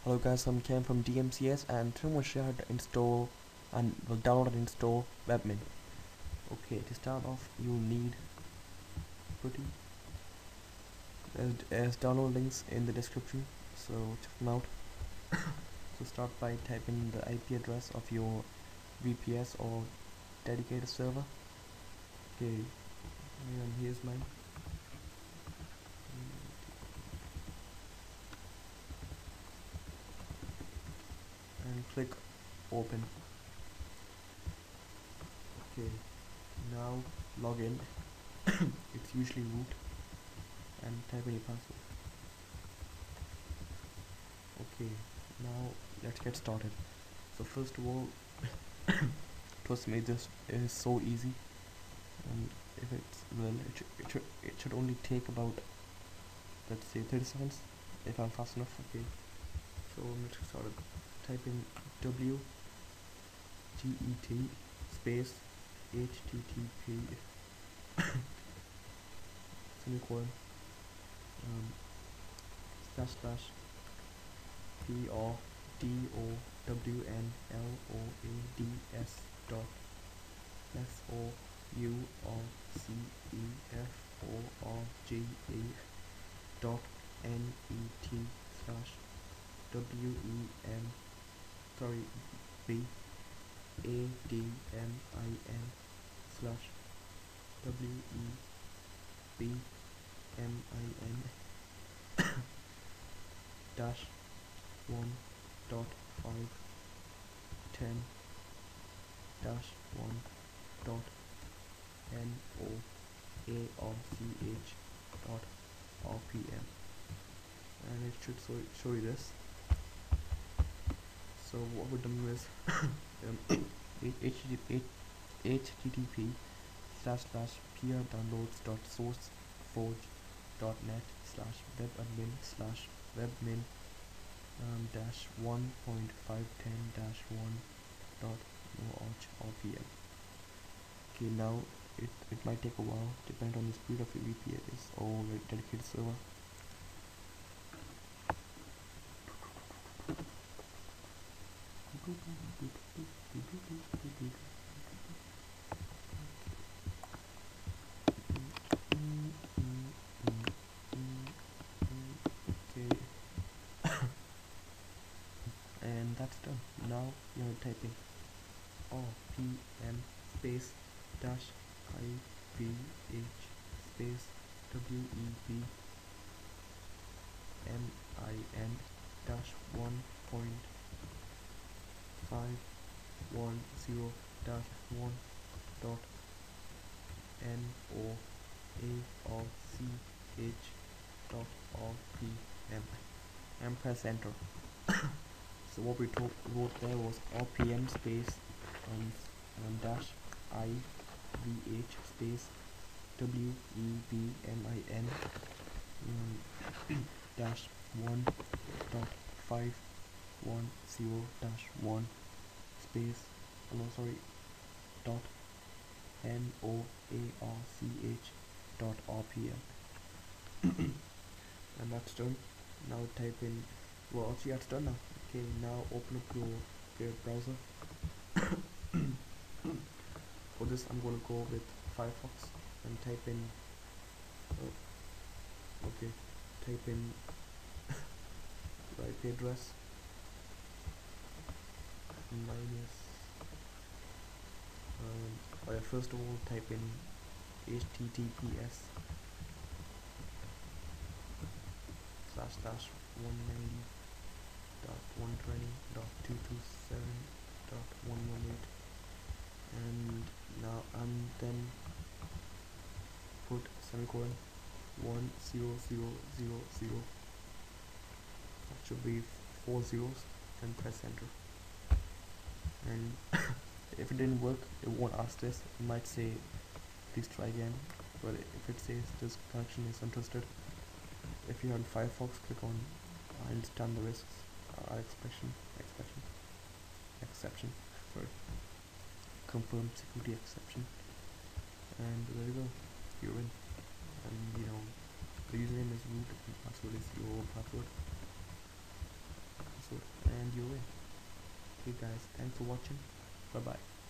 Hello guys, I'm Cam from DMCS and today I'm going to share how to install and download and install Webmin. Okay, to start off you'll need pretty as download links in the description, so check them out. So start by typing the IP address of your VPS or dedicated server. Okay, and here's mine. And click open. Okay, now log in. It's usually root and type in your password. Okay, now let's get started. So first of all, trust me, this is so easy, and if it's well, it should only take about, let's say, 30 seconds if I'm fast enough. Okay, so let's get started. Type in wget space http semicolon slash slash PRDOWNLOADS dot SOURCEFORGA dot NET slash WEM sorry BADMIN slash WEBMIN dash 1.510 dash 1.NOARCH dot RPM, and it should show you this. So what we're doing is http slash slash prdownloads dot sourceforge.net slash webadmin slash webmin dash 1.510 dash 1 dot RPM. Okay, now it might take a while depending on the speed of your VPS or your dedicated server. Okay, and that's done. Now you're typing RPM space dash IVH space WEBMIN dash 1.510 dash 1 dot NOARCH dot RPM and press enter. So what we wrote there was RPM space dash IVH space WEBMIN dash 1.510 dash 1 space dot NOARCH dot RPM and that's done. Now type in, well actually that's done now. Okay, now open up your favorite browser. For this I'm going to go with Firefox and type in type in the IP address minus first of all type in https slash slash 190.120.227.118 and now then put semicolon 10000, that should be 4 zeros, and press enter. And if it didn't work, it won't ask this. It might say please try again, but if it says this connection is interested, if you're on Firefox, click on I understand the risks, exception, sorry, confirm security exception, and there you go, you're in. And you know, the username is root and password is your password. So Okay guys, thanks for watching. Bye bye.